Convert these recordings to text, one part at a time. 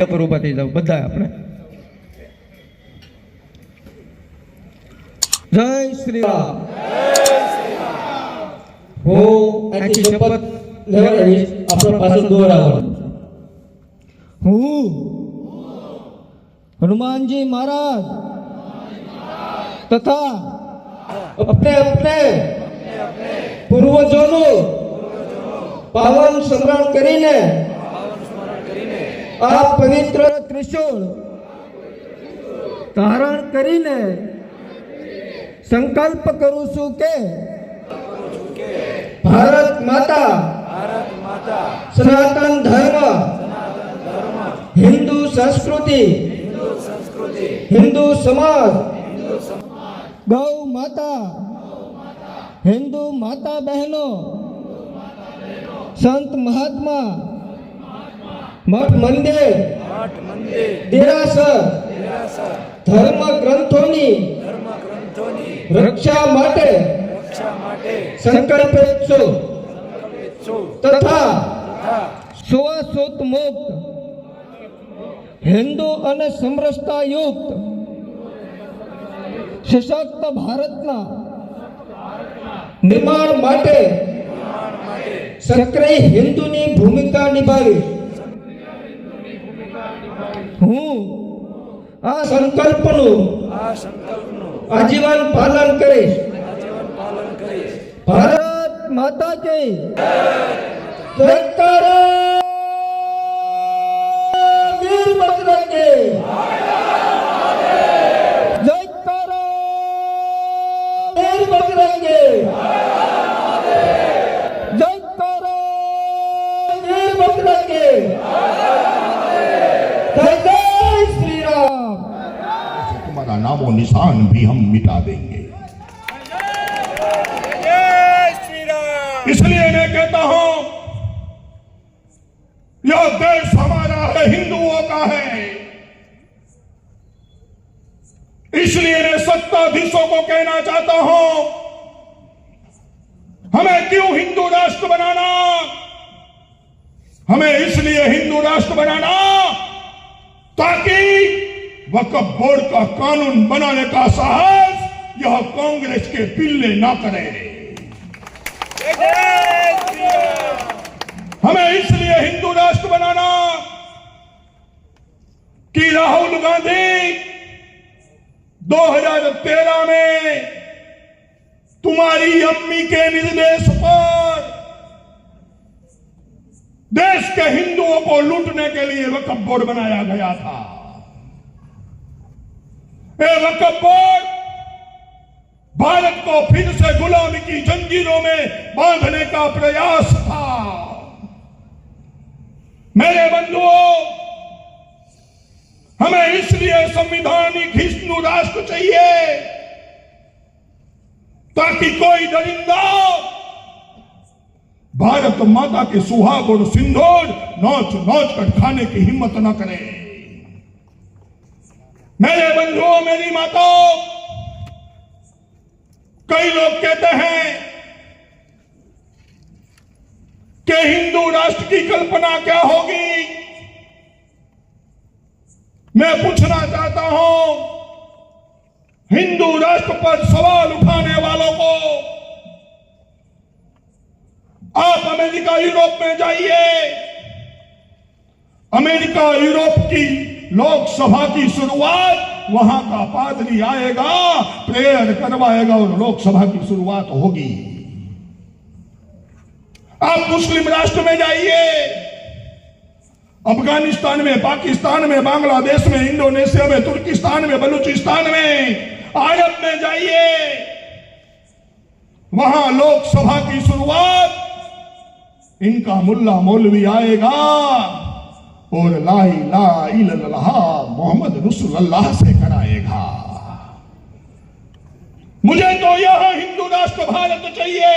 પર ઊભા થઈ જાવ બધા આપણે. જય શ્રી રામ. હું અહીંથી શપથ લેવા રહીશ. આપણો પાછળ દોહરાવવાનું. હું હનુમાનજી મહારાજ તથા अपने अपने पूर्वजों पावन स्मरण करीने आ पवित्र त्रिशूल धारण करीने संकल्प करूं छू के भारत माता सनातन धर्म हिंदू संस्कृति हिंदू समाज गौ माता हिंदू माता बहनों संत महात्मा मठ मंदिर देरासर धर्म ग्रंथों रक्षा माटे संकल्पित छो तथा सुवासुत मुक्त हिंदू और समरसता युक्त सशक्त भारतना निर्माण माटे सक्रिय हिंदूनी भूमिका निभावी हूँ आ संकल्पनु आजीवन पालन करीश. भारत माता की जयकारा. वीर बजरंगी जयकारा. वीर बजरंगी जयकारा. वीर बजरंगी. जय जय श्री राम. तुम्हारा नामो निशान भी हम मिटा देंगे. इसलिए मैं कहता हूं यह देश हमारा है, हिंदुओं का है. इसलिए मैं सत्ताधीशों को कहना चाहता हूं हमें क्यों हिंदू राष्ट्र बनाना. हमें इसलिए हिंदू राष्ट्र बनाना ताकि वक्फ बोर्ड का कानून बनाने का साहस यह कांग्रेस के पिल्ले ना करे. हमें इसलिए हिंदू राष्ट्र बनाना कि राहुल गांधी 2013 में तुम्हारी अम्मी के निर्देश पर देश के हिंदुओं को लूटने के लिए वक्फ बोर्ड बनाया गया था. ये वक्फ बोर्ड भारत को फिर से गुलामी की जंजीरों में बांधने का प्रयास था. मेरे बंधुओं, हमें इसलिए संवैधानिक हिंदू राष्ट्र चाहिए ताकि कोई दरिंदा भारत माता के सुहाग और सिंदूर नोच नोच कर खाने की हिम्मत न करे. मेरे बंधुओं, मेरी माताओं, कई लोग कहते हैं कि हिंदू राष्ट्र की कल्पना क्या होगी. मैं पूछना चाहता हूं हिंदू राष्ट्र पर सवाल उठाने वालों को, आप अमेरिका यूरोप में जाइए. अमेरिका यूरोप की लोकसभा की शुरुआत वहां का पादरी आएगा, प्रेयर करवाएगा और लोकसभा की शुरुआत होगी. आप मुस्लिम राष्ट्र में जाइए, अफगानिस्तान में, पाकिस्तान में, बांग्लादेश में, इंडोनेशिया में, तुर्किस्तान में, बलूचिस्तान में, अरब में जाइए, वहां लोकसभा की शुरुआत इनका मुल्ला मौलवी आएगा और ला इलाहा इल्लल्लाह मोहम्मद रसूलुल्लाह से कराएगा. मुझे तो यह हिंदू राष्ट्र भारत चाहिए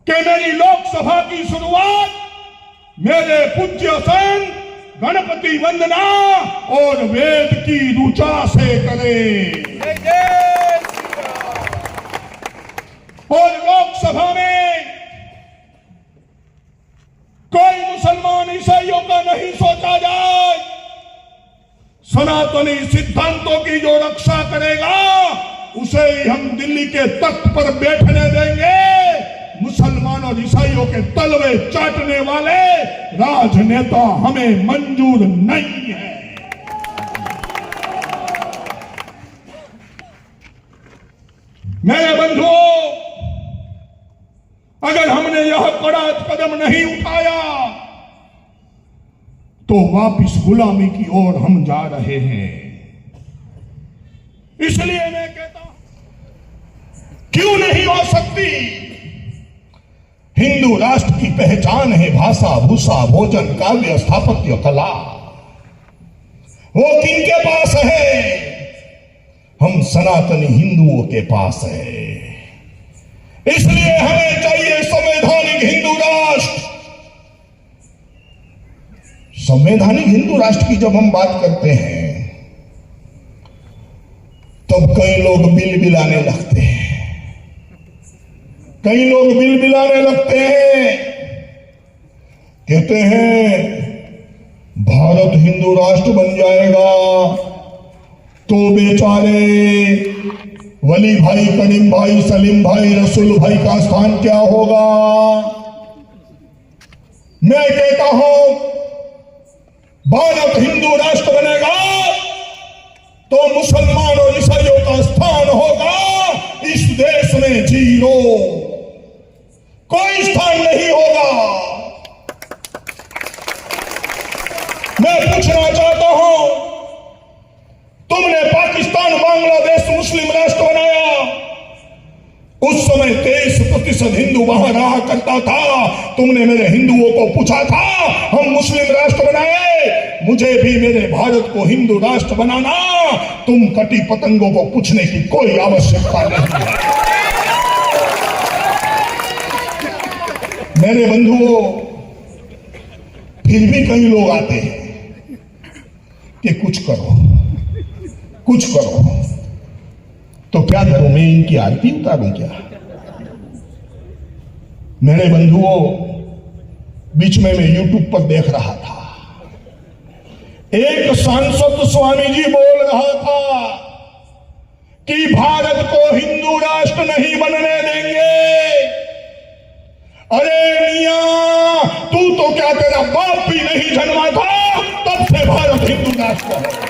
कि मेरी लोकसभा की शुरुआत मेरे पूज्य संत गणपति वंदना और वेद की ऋचा से करे. और लोकसभा में कोई मुसलमान और ईसाइयों का नहीं सोचा जाए। सनातनी सिद्धांतों की जो रक्षा करेगा उसे ही हम दिल्ली के तख्त पर बैठने देंगे। मुसलमान और ईसाइयों के तलवे चाटने वाले राजनेता हमें मंजूर नहीं है। मेरे बंधुओं, अगर हमने यह कड़ा कदम नहीं उठाया तो वापिस गुलामी की ओर हम जा रहे हैं। इसलिए मैं कहता हूं, क्यों नहीं हो सकती? हिंदू राष्ट्र की पहचान है भाषा, भूषा, भोजन, काव्य, स्थापत्य, कला। वो किनके पास है? हम सनातनी हिंदुओं के पास है। इसलिए हमें चाहिए संवैधानिक हिंदू राष्ट्र। संवैधानिक हिंदू राष्ट्र की जब हम बात करते हैं तब कई लोग बिल बिलाने लगते हैं। कई लोग बिल बिलाने लगते हैं, कहते हैं भारत हिंदू राष्ट्र बन जाएगा तो बेचारे वली भाई, करीम भाई, सलीम भाई, रसूल भाई का स्थान क्या होगा? मैं कहता हूं भारत हिंदू राष्ट्र बनेगा तो मुसलमान और ईसाइयों का स्थान होगा इस देश में जीरो, कोई स्थान नहीं होगा। मैं पूछना चाहता हूं, तुमने पाकिस्तान, बांग्लादेश मुस्लिम राष्ट्र बनाया, उस समय 23% हिंदू वहां रहा करता था। तुमने मेरे हिंदुओं को पूछा था हम मुस्लिम राष्ट्र बनाए, मुझे भी मेरे भारत को हिंदू राष्ट्र बनाना। तुम कटी पतंगों को पूछने की कोई आवश्यकता नहीं है। मेरे बंधुओं, फिर भी कई लोग आते हैं कि कुछ करो, कुछ करो। तो क्या करूं, मैं इनकी आरती उतारूं क्या? मेरे बंधुओं, बीच में मैं YouTube पर देख रहा था, एक सांसद स्वामी जी बोल रहा था कि भारत को हिंदू राष्ट्र नहीं बनने देंगे। अरे मियां, तू तो क्या, तेरा बाप भी नहीं जन्मा था तब से भारत हिंदू राष्ट्र है।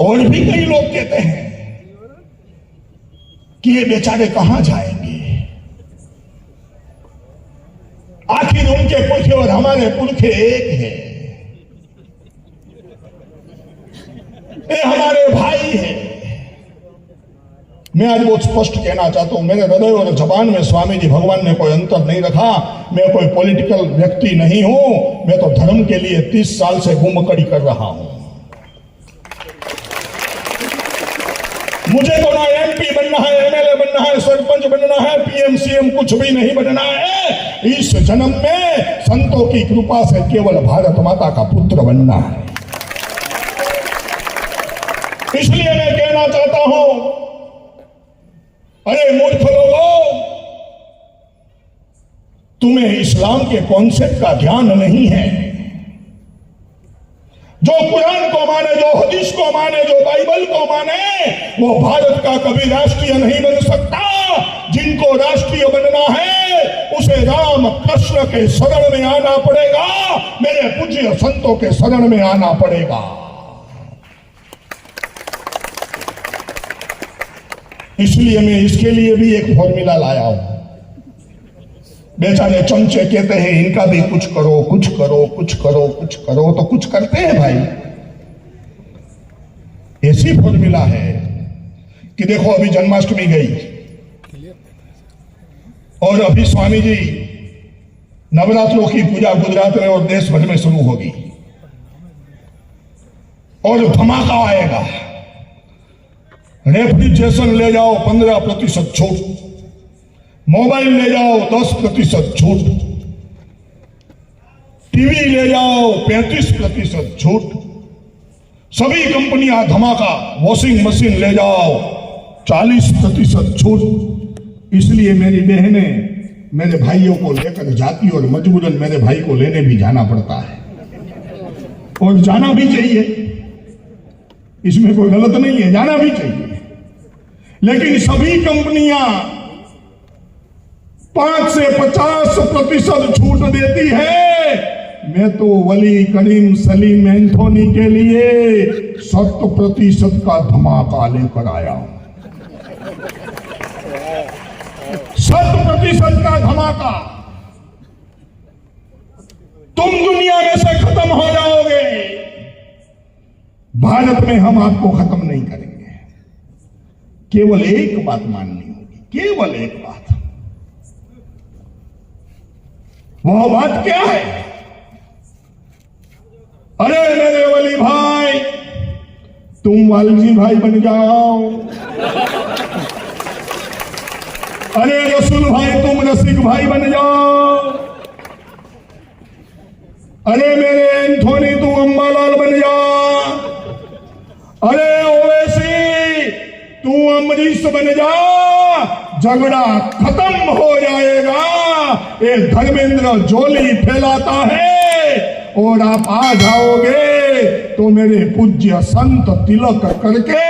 और भी कई लोग कहते हैं कि ये बेचारे कहां जाएंगे, आखिर उनके पुरखे और हमारे पुरखे एक है, ये हमारे भाई हैं। मैं आज बहुत स्पष्ट कहना चाहता हूं, मेरे हृदय और जबान में स्वामी जी भगवान ने कोई अंतर नहीं रखा। मैं कोई पॉलिटिकल व्यक्ति नहीं हूं, मैं तो धर्म के लिए 30 साल से घूमकड़ी कर रहा हूं। मुझे तो ना MP बनना है, MLA बनना है, सरपंच बनना है, PM CM कुछ भी नहीं बनना है। इस जन्म में संतों की कृपा से केवल भारत माता का पुत्र बनना है। इसलिए मैं कहना चाहता हूं, अरे मूर्ख लोगों, तुम्हें इस्लाम के कॉन्सेप्ट का ज्ञान नहीं है। जो कुरान को माने, जो हदीस को माने, जो बाइबल को माने, वो भारत का कभी राष्ट्रीय नहीं बन सकता। जिनको राष्ट्रीय बनना है उसे राम कृष्ण के शरण में आना पड़ेगा, मेरे पूज्य संतों के शरण में आना पड़ेगा। इसलिए मैं इसके लिए भी एक फॉर्मूला लाया हूं। बेचारे चमचे कहते हैं इनका भी कुछ करो, कुछ करो, कुछ करो, कुछ करो, तो कुछ करते हैं भाई। ऐसी फॉर्मूला है कि देखो, अभी जन्माष्टमी गई और अभी स्वामी जी नवरात्रों की पूजा गुजरात में और देश भर में शुरू होगी और धमाका आएगा। रेफ्रिजरेशन ले जाओ 15% छूट, मोबाइल ले जाओ 10% छूट, टीवी ले जाओ 35% छूट, सभी कंपनियां धमाका, वॉशिंग मशीन ले जाओ 40% छूट। इसलिए मेरी बहनें मेरे भाइयों को लेकर जाती और मजबूरन मेरे भाई को लेने भी जाना पड़ता है और जाना भी चाहिए, इसमें कोई गलत नहीं है, जाना भी चाहिए। लेकिन सभी कंपनियां 5 से 50% छूट देती है। मैं तो वली करीम सलीम एंथोनी के लिए 100% का धमाका लेकर आया हूं। 100% का धमाका। तुम दुनिया में से खत्म हो जाओगे, भारत में हम आपको खत्म नहीं करेंगे। केवल एक बात माननी होगी, केवल एक बात। वह बात क्या है? अरे मेरे वली भाई, तुम वालजी भाई बन जाओ। अरे रसूल भाई, तुम रसिक भाई बन जाओ। अरे मेरे एंथोनी, तुम अम्बालाल बन जा। अरे ओवैसी, तू अमरीश बन जा। झगड़ा खत्म हो जाएगा। ये धर्मेंद्र जोली फैलाता है और आप आ जाओगे तो मेरे पूज्य संत तिलक करके